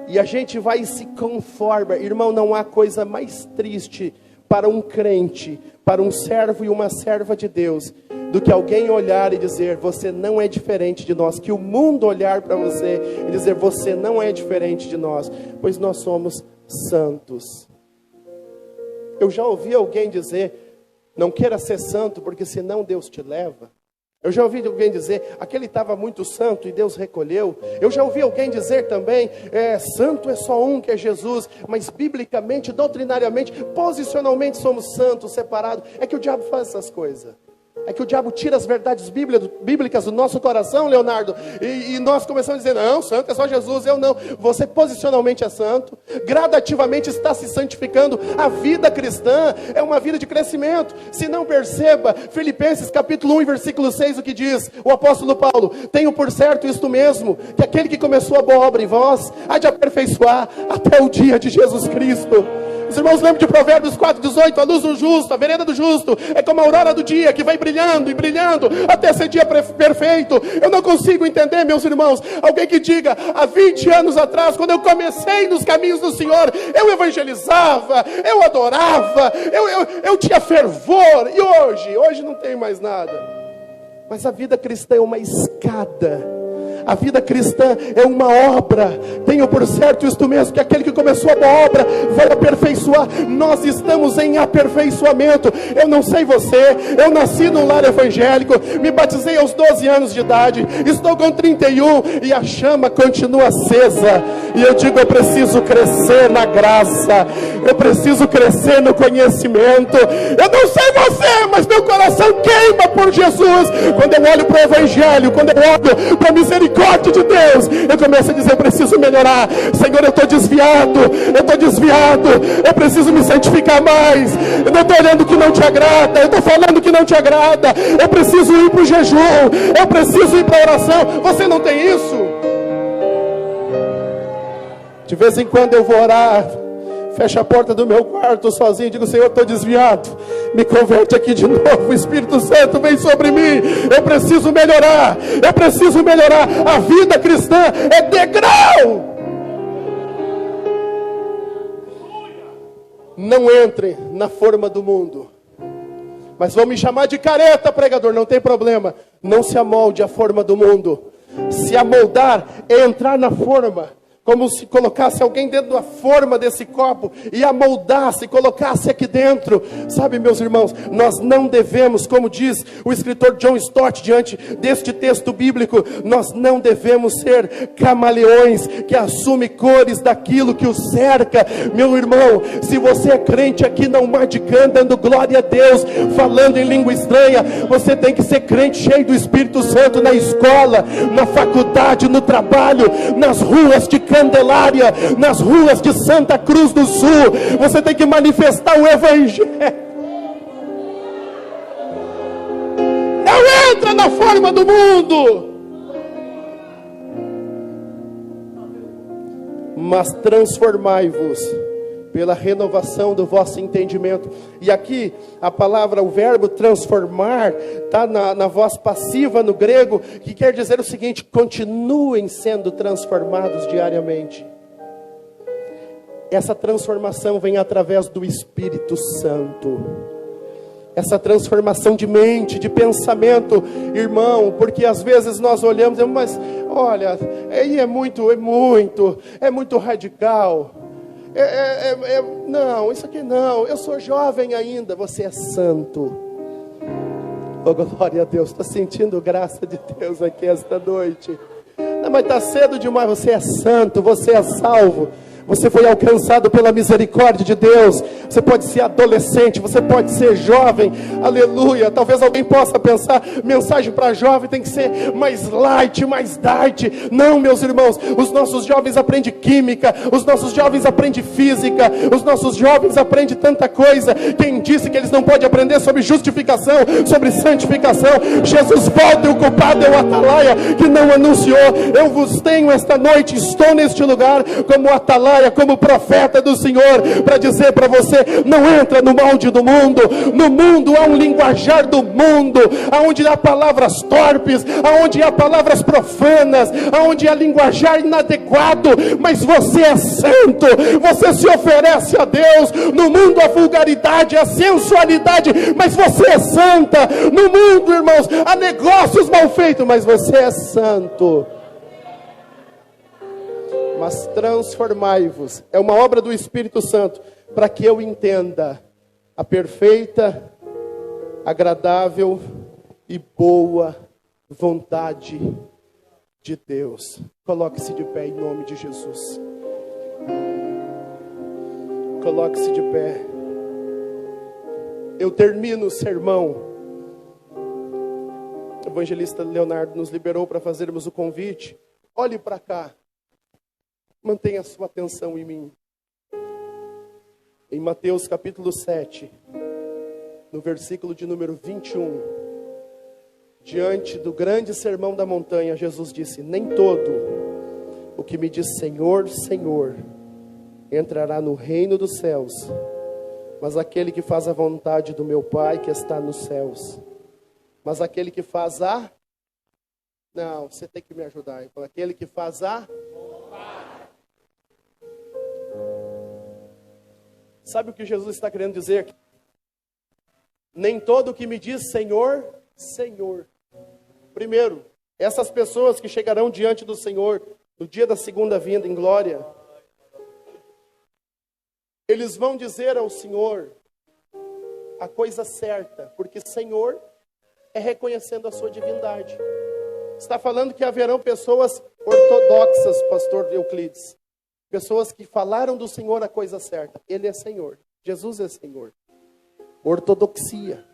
e a gente vai e se conforma. Irmão, não há coisa mais triste para um crente, para um servo e uma serva de Deus, do que alguém olhar e dizer, você não é diferente de nós, que o mundo olhar para você e dizer, você não é diferente de nós, pois nós somos santos. Eu já ouvi alguém dizer, não queira ser santo, porque senão Deus te leva. Eu já ouvi alguém dizer, aquele estava muito santo e Deus recolheu. Eu já ouvi alguém dizer também, santo é só um, que é Jesus. Mas biblicamente, doutrinariamente, posicionalmente somos santos, separados. É que o diabo faz essas coisas. É que o diabo tira as verdades bíblicas do nosso coração, Leonardo. E nós começamos a dizer, não, santo é só Jesus, eu não. Você posicionalmente é santo. Gradativamente está se santificando. A vida cristã é uma vida de crescimento. Se não perceba, Filipenses capítulo 1, versículo 6, o que diz o apóstolo Paulo: tenho por certo isto mesmo, que aquele que começou a boa obra em vós, há de aperfeiçoar até o dia de Jesus Cristo. Os irmãos lembram de Provérbios 4,18, a luz do justo, a vereda do justo, é como a aurora do dia, que vai brilhando e brilhando, até ser dia perfeito. Eu não consigo entender, meus irmãos, alguém que diga, há 20 anos atrás, quando eu comecei nos caminhos do Senhor, eu evangelizava, eu adorava, eu tinha fervor, e hoje não tem mais nada. Mas a vida cristã é uma escada. A vida cristã é uma obra. Tenho por certo isto mesmo, que aquele que começou a boa obra vai aperfeiçoar. Nós estamos em aperfeiçoamento. Eu não sei você, eu nasci num lar evangélico, me batizei aos 12 anos de idade, estou com 31 e a chama continua acesa. E eu digo, eu preciso crescer na graça, eu preciso crescer no conhecimento. Eu não sei você, mas meu coração queima por Jesus. Quando eu olho para o evangelho, quando eu olho para a misericórdia de Deus, eu começo a dizer, eu preciso melhorar. Senhor, eu estou desviado, eu preciso me santificar mais. Eu não estou olhando o que não te agrada, eu estou falando o que não te agrada. Eu preciso ir para o jejum, eu preciso ir para a oração. Você não tem isso? De vez em quando eu vou orar, fecho a porta do meu quarto sozinho, digo, Senhor, eu estou desviado, me converte aqui de novo, o Espírito Santo vem sobre mim. Eu preciso melhorar, a vida cristã é degrau. Não entre na forma do mundo. Mas vão me chamar de careta, pregador, não tem problema. Não se amolde à forma do mundo. Se amoldar é entrar na forma. Como se colocasse alguém dentro da forma desse copo e amoldasse, colocasse aqui dentro. Sabe, meus irmãos, nós não devemos, como diz o escritor John Stott, diante deste texto bíblico, nós não devemos ser camaleões que assumem cores daquilo que o cerca. Meu irmão, se você é crente aqui na Umadicã, dando glória a Deus, falando em língua estranha, você tem que ser crente cheio do Espírito Santo na escola, na faculdade, no trabalho, nas ruas de Candelária, nas ruas de Santa Cruz do Sul. Você tem que manifestar o evangelho. Não entra na forma do mundo, mas transformai-vos pela renovação do vosso entendimento. E aqui a palavra, o verbo transformar, está na voz passiva no grego, que quer dizer o seguinte: continuem sendo transformados diariamente. Essa transformação vem através do Espírito Santo. Essa transformação de mente, de pensamento, irmão, porque às vezes nós olhamos, mas olha, aí é muito radical. Não, isso aqui não, eu sou jovem ainda. Você é santo. Oh, glória a Deus, estou sentindo graça de Deus aqui esta noite. Não, mas está cedo demais. Você é santo, você é salvo. Você foi alcançado pela misericórdia de Deus. Você pode ser adolescente, você pode ser jovem, aleluia. Talvez alguém possa pensar, mensagem para jovem tem que ser mais light, mais diet. Não, meus irmãos, os nossos jovens aprendem química, os nossos jovens aprendem física, os nossos jovens aprendem tanta coisa. Quem disse que eles não podem aprender sobre justificação, sobre santificação? Jesus volta e o culpado é o atalaia que não anunciou. Eu vos tenho esta noite, estou neste lugar como atalaia, como profeta do Senhor, para dizer para você: não entra no molde do mundo. No mundo há um linguajar do mundo, aonde há palavras torpes, aonde há palavras profanas, aonde há linguajar inadequado. Mas você é santo, você se oferece a Deus. No mundo há vulgaridade, há sensualidade, mas você é santa. No mundo, irmãos, há negócios mal feitos, mas você é santo. Mas transformai-vos, é uma obra do Espírito Santo, para que eu entenda a perfeita, agradável e boa vontade de Deus. Coloque-se de pé em nome de Jesus. Coloque-se de pé. Eu termino o sermão. O evangelista Leonardo nos liberou para fazermos o convite. Olhe para cá. Mantenha a sua atenção em mim. Em Mateus capítulo 7, no versículo de número 21, diante do grande sermão da montanha, Jesus disse: nem todo o que me diz Senhor, Senhor, entrará no reino dos céus, mas aquele que faz a vontade do meu Pai que está nos céus. Mas aquele que faz a... Não, você tem que me ajudar. Aquele que faz a... Sabe o que Jesus está querendo dizer aqui? Nem todo o que me diz Senhor, Senhor. Primeiro, essas pessoas que chegarão diante do Senhor no dia da segunda vinda em glória, eles vão dizer ao Senhor a coisa certa, porque Senhor é reconhecendo a sua divindade. Está falando que haverão pessoas ortodoxas, pastor Euclides. Pessoas que falaram do Senhor a coisa certa. Ele é Senhor. Jesus é Senhor. Ortodoxia.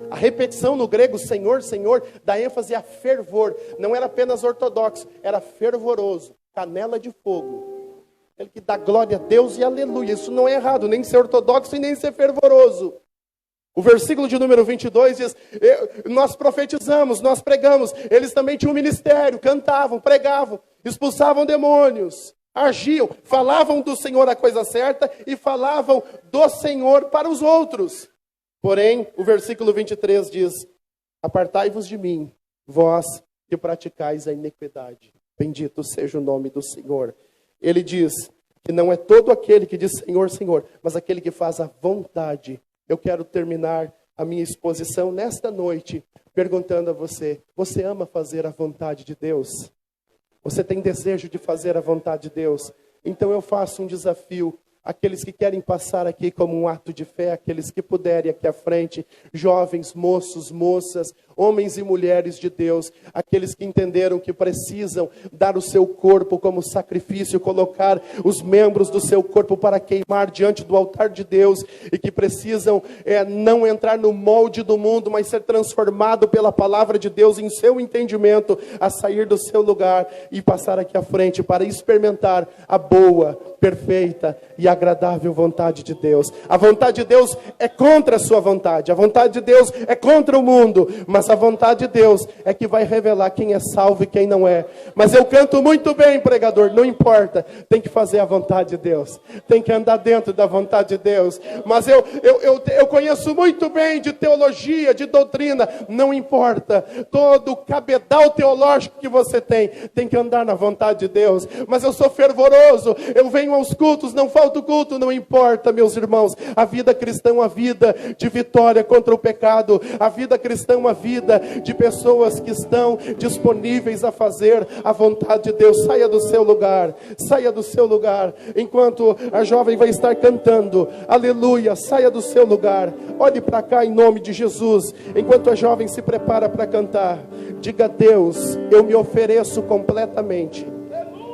A repetição no grego, Senhor, Senhor, dá ênfase a fervor. Não era apenas ortodoxo, era fervoroso. Canela de fogo. Ele que dá glória a Deus e aleluia. Isso não é errado, nem ser ortodoxo e nem ser fervoroso. O versículo de número 22 diz: nós profetizamos, nós pregamos. Eles também tinham um ministério, cantavam, pregavam, expulsavam demônios, agiam, falavam do Senhor a coisa certa e falavam do Senhor para os outros. Porém, o versículo 23 diz: apartai-vos de mim, vós que praticais a iniquidade. Bendito seja o nome do Senhor. Ele diz que não é todo aquele que diz Senhor, Senhor, mas aquele que faz a vontade. Eu quero terminar a minha exposição nesta noite perguntando a você: você ama fazer a vontade de Deus? Você tem desejo de fazer a vontade de Deus? Então eu faço um desafio. Aqueles que querem passar aqui como um ato de fé, aqueles que puderem aqui à frente, jovens, moços, moças, homens e mulheres de Deus, aqueles que entenderam que precisam dar o seu corpo como sacrifício, colocar os membros do seu corpo para queimar diante do altar de Deus, e que precisam não entrar no molde do mundo, mas ser transformado pela palavra de Deus em seu entendimento, a sair do seu lugar e passar aqui à frente para experimentar a boa, perfeita e agradável vontade de Deus. A vontade de Deus é contra a sua vontade. A vontade de Deus é contra o mundo. Mas a vontade de Deus é que vai revelar quem é salvo e quem não é. Mas eu canto muito bem, pregador. Não importa. Tem que fazer a vontade de Deus. Tem que andar dentro da vontade de Deus. Mas eu conheço muito bem de teologia, de doutrina. Não importa. Todo o cabedal teológico que você tem que andar na vontade de Deus. Mas eu sou fervoroso. Eu venho aos cultos, não falta o culto, não importa, meus irmãos. A vida cristã é uma vida de vitória contra o pecado. A vida cristã é uma vida de pessoas que estão disponíveis a fazer a vontade de Deus. Saia do seu lugar, saia do seu lugar. Enquanto a jovem vai estar cantando, aleluia, saia do seu lugar. Olhe para cá em nome de Jesus. Enquanto a jovem se prepara para cantar, diga: a Deus, eu me ofereço completamente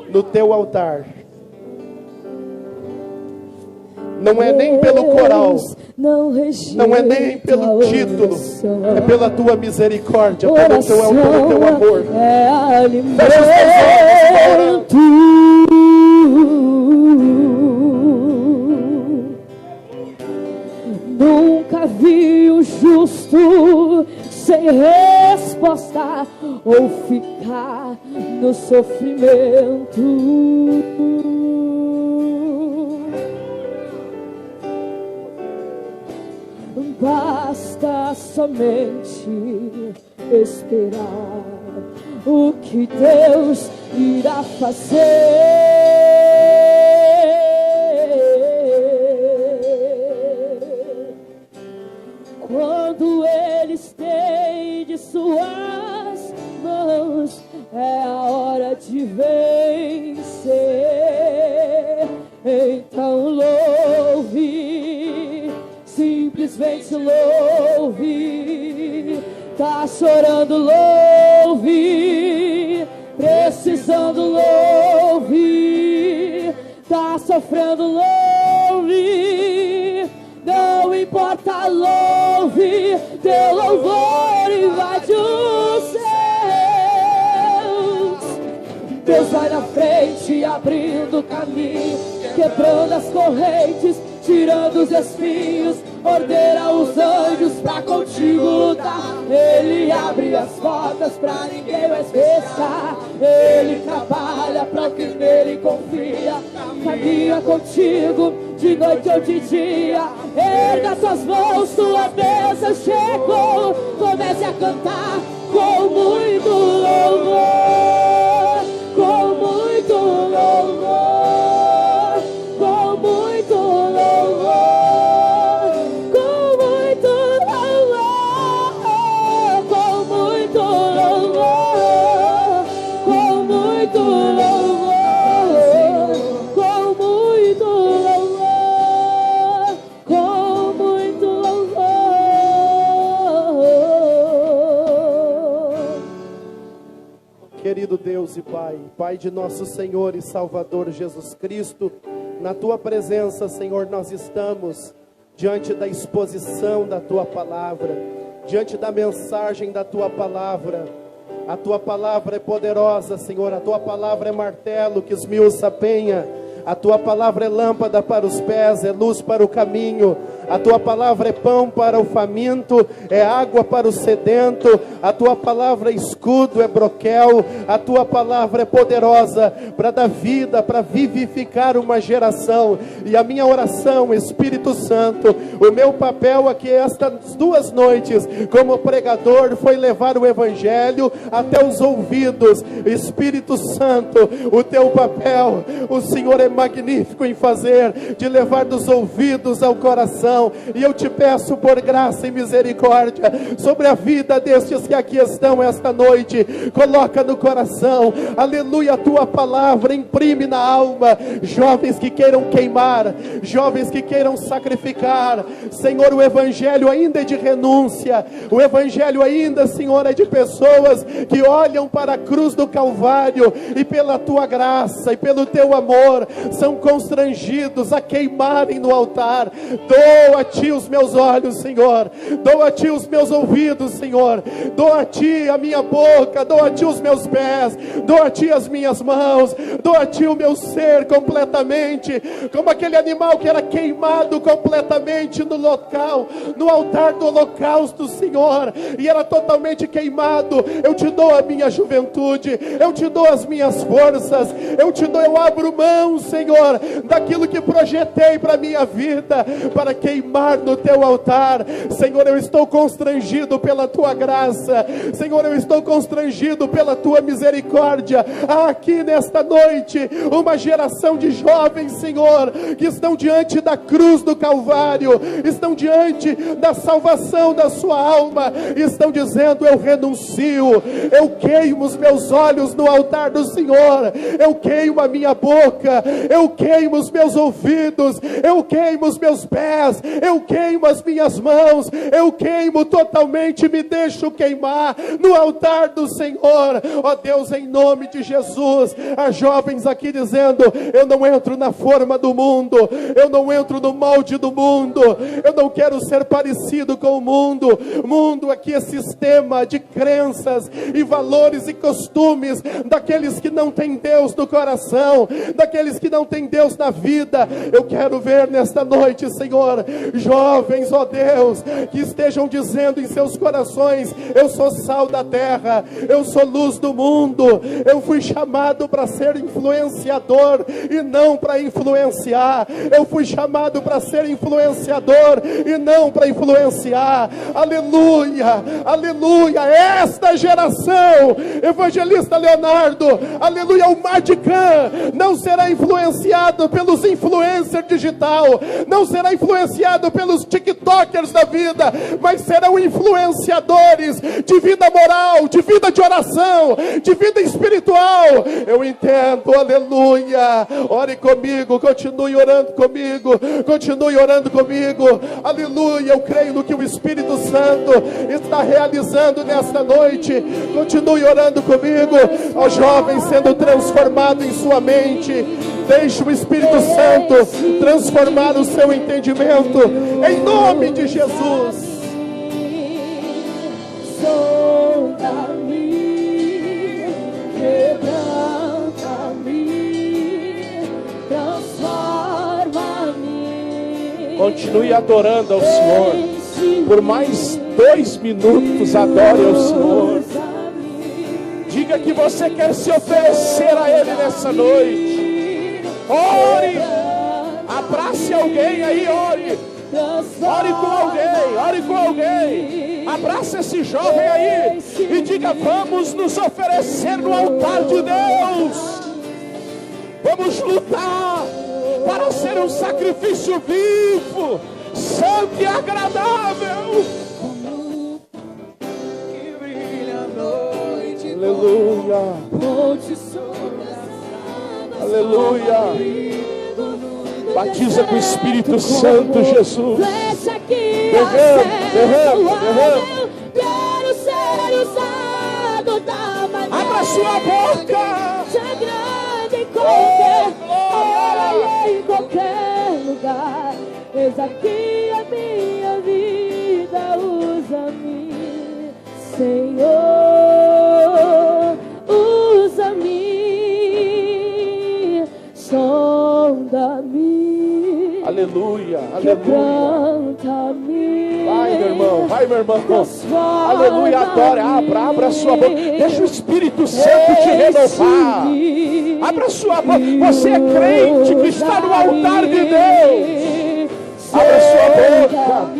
no teu altar. Não é nem pelo coral, não é nem pelo título, é pela tua misericórdia, pelo teu amor. É alimento. Nunca vi o justo sem resposta ou ficar no sofrimento. Basta somente esperar o que Deus irá fazer. Quando Ele estende suas mãos, é a hora de vencer. Então louve, simplesmente louve. Tá chorando, louve. louve, precisando louve, tá sofrendo louve, não importa, louve, teu louvor invade os céus. Deus vai na frente, abrindo o caminho, quebrando as correntes, tirando os espinhos, ordena os anjos pra contigo lutar. Ele abre as portas pra ninguém mais fechar. Ele trabalha pra quem nele confia. Caminha contigo de noite ou de dia. Erga suas mãos, tua bênção chegou. Comece a cantar com muito louvor, com muito louvor, com muito louvor, com muito louvor, com muito louvor, com muito louvor, com muito louvor, com muito louvor. Querido Deus e Pai, Pai de nosso Senhor e Salvador Jesus Cristo, na Tua presença, Senhor, nós estamos diante da exposição da Tua Palavra, diante da mensagem da Tua Palavra. A Tua Palavra é poderosa, Senhor, a Tua Palavra é martelo que esmiuça a penha, a Tua Palavra é lâmpada para os pés, é luz para o caminho. A Tua Palavra é pão para o faminto, é água para o sedento. A Tua Palavra é escudo, é broquel. A Tua Palavra é poderosa para dar vida, para vivificar uma geração. E a minha oração, Espírito Santo, o meu papel aqui estas 2 noites como pregador foi levar o Evangelho até os ouvidos. Espírito Santo, o Teu papel, o Senhor é magnífico em fazer, de levar dos ouvidos ao coração. E eu te peço por graça e misericórdia sobre a vida destes que aqui estão esta noite. Coloca no coração, aleluia, a Tua Palavra, imprime na alma. Jovens que queiram queimar, jovens que queiram sacrificar. Senhor, o Evangelho ainda é de renúncia. O Evangelho ainda, Senhor, é de pessoas que olham para a cruz do Calvário e pela Tua graça e pelo Teu amor são constrangidos a queimarem no altar. Dou a Ti os meus olhos, Senhor, dou a Ti os meus ouvidos, Senhor, dou a Ti a minha boca, dou a Ti os meus pés, dou a Ti as minhas mãos, dou a Ti o meu ser completamente, como aquele animal que era queimado completamente no local, no altar do holocausto, Senhor, e era totalmente queimado. Eu Te dou a minha juventude, eu Te dou as minhas forças, eu abro mão, Senhor, daquilo que projetei para a minha vida, para queimar no Teu altar. Senhor, eu estou constrangido pela Tua graça. Senhor, eu estou constrangido pela Tua misericórdia. Há aqui nesta noite uma geração de jovens, Senhor, que estão diante da cruz do Calvário, estão diante da salvação da sua alma, estão dizendo: eu renuncio, eu queimo os meus olhos no altar do Senhor, eu queimo a minha boca, eu queimo os meus ouvidos, eu queimo os meus pés, eu queimo as minhas mãos, eu queimo totalmente, me deixo queimar no altar do Senhor. Ó Deus, em nome de Jesus, há jovens aqui dizendo: eu não entro na forma do mundo, eu não entro no molde do mundo, eu não quero ser parecido com o mundo. Mundo aqui é sistema de crenças e valores e costumes daqueles que não têm Deus no coração, daqueles que não têm Deus na vida. Eu quero ver nesta noite, Senhor, jovens, ó Deus, que estejam dizendo em seus corações: eu sou sal da terra, eu sou luz do mundo, eu fui chamado para ser influenciador e não para influenciar, eu fui chamado para ser influenciador e não para influenciar. Aleluia, aleluia. Esta geração, evangelista Leonardo, aleluia, o Madican não será influenciado pelos influencers digital, não será influenciado influenciados pelos TikTokers da vida, mas serão influenciadores de vida moral, de vida de oração, de vida espiritual. Eu entendo, aleluia. Ore comigo, continue orando comigo, continue orando comigo, aleluia. Eu creio no que o Espírito Santo está realizando nesta noite. Continue orando comigo, ó jovem, sendo transformado em sua mente. Deixe o Espírito Santo transformar o seu entendimento, em nome de Jesus. Sonda-me, quebranta-me, transforma-me. Continue adorando ao Senhor. Por mais 2 minutos, adore ao Senhor. Diga que você quer se oferecer a Ele nessa noite. Ore. Abrace alguém aí, ore. Ore com alguém, ore com alguém. Abrace esse jovem aí e diga: vamos nos oferecer no altar de Deus. Vamos lutar para ser um sacrifício vivo, santo e agradável. Aleluia. Aleluia. Batiza com o Espírito Santo, Jesus. Derrama. Quero ser usado da maneira. Abra sua boca. Seja grande em qualquer hora e em qualquer lugar. Eis aqui a minha vida, usa-me, Senhor, usa-me, sonda-me. Aleluia, aleluia. Quebranta-me. Vai, meu irmão, vai, meu irmão. Aleluia, adore, abra a sua boca. Deixa o Espírito Santo te renovar. Abra a sua boca. Você é crente que está no altar de Deus. Abra a sua boca.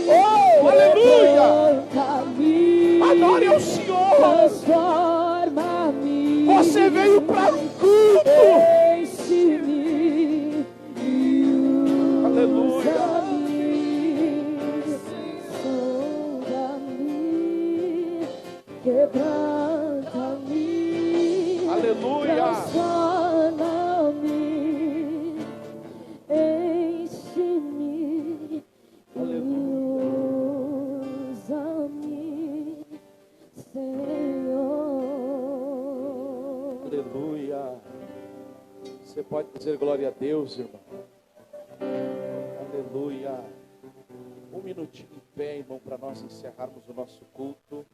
Oh, aleluia. Adore ao Senhor. Você veio para um culto. Aleluia. Quebranta-me. Aleluia. Transforma-me. Enche-me. Usa-me, Senhor. Aleluia. Você pode dizer glória a Deus, irmão. Aleluia. Um minutinho em pé, irmão, para nós encerrarmos o nosso culto.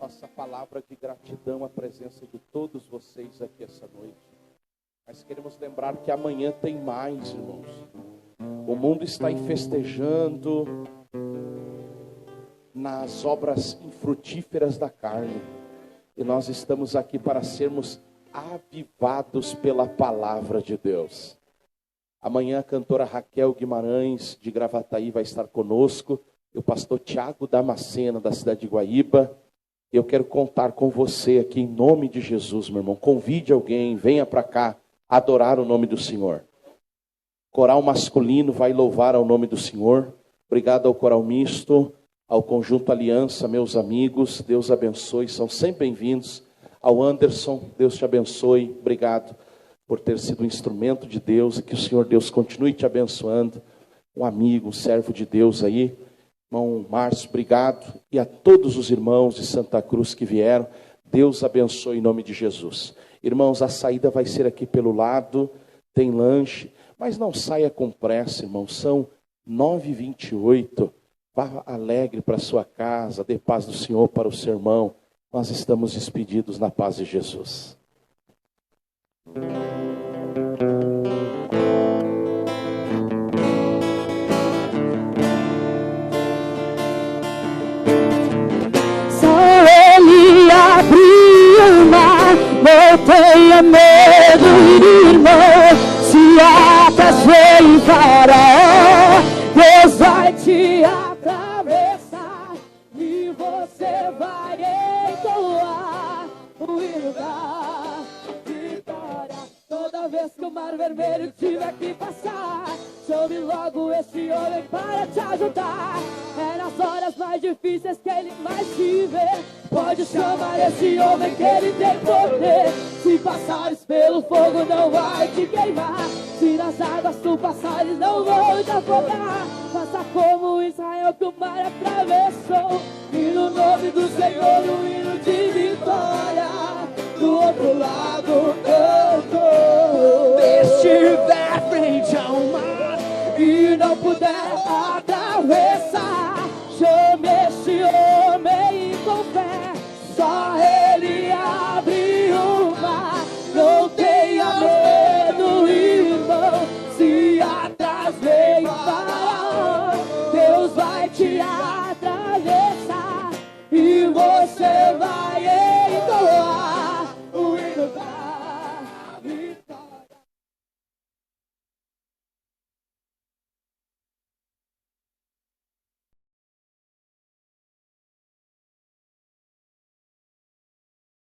Nossa palavra de gratidão à presença de todos vocês aqui essa noite. Mas queremos lembrar que amanhã tem mais, irmãos. O mundo está festejando nas obras infrutíferas da carne. E nós estamos aqui para sermos avivados pela palavra de Deus. Amanhã a cantora Raquel Guimarães, de Gravataí, vai estar conosco. E o pastor Tiago Damascena, da cidade de Guaíba. Eu quero contar com você aqui em nome de Jesus, meu irmão. Convide alguém, venha para cá adorar o nome do Senhor. Coral masculino vai louvar ao nome do Senhor. Obrigado ao coral misto, ao Conjunto Aliança, meus amigos. Deus abençoe, são sempre bem-vindos. Ao Anderson, Deus te abençoe. Obrigado por ter sido um instrumento de Deus e que o Senhor Deus continue te abençoando. Um amigo, um servo de Deus aí. Irmão Márcio, obrigado. E a todos os irmãos de Santa Cruz que vieram, Deus abençoe em nome de Jesus. Irmãos, a saída vai ser aqui pelo lado, tem lanche, mas não saia com pressa, irmão. São 9h28. Vá alegre para sua casa, dê paz do Senhor para o seu irmão. Nós estamos despedidos na paz de Jesus. Abriu o mar, não tenha medo, irmão. Se atrasou em Faraó, Deus vai te atravessar e você vai entoar o hino da vitória. Toda vez que o mar vermelho tiver que passar, Chame logo esse homem para te ajudar. É nas horas mais difíceis que ele mais te vê. Pode chamar esse homem que ele tem poder. Se passares pelo fogo não vai te queimar. Se nas águas tu passares não vão te afogar. Faça como Israel que o mar atravessou. E no nome do Senhor um hino de vitória. Do outro lado canto. Se estiver frente ao mar e não puder atravessar, chame esse homem com fé. Só ele abre o mar. Não tenha medo, irmão. Se atrás vem Faraó, Deus vai te atravessar e você vai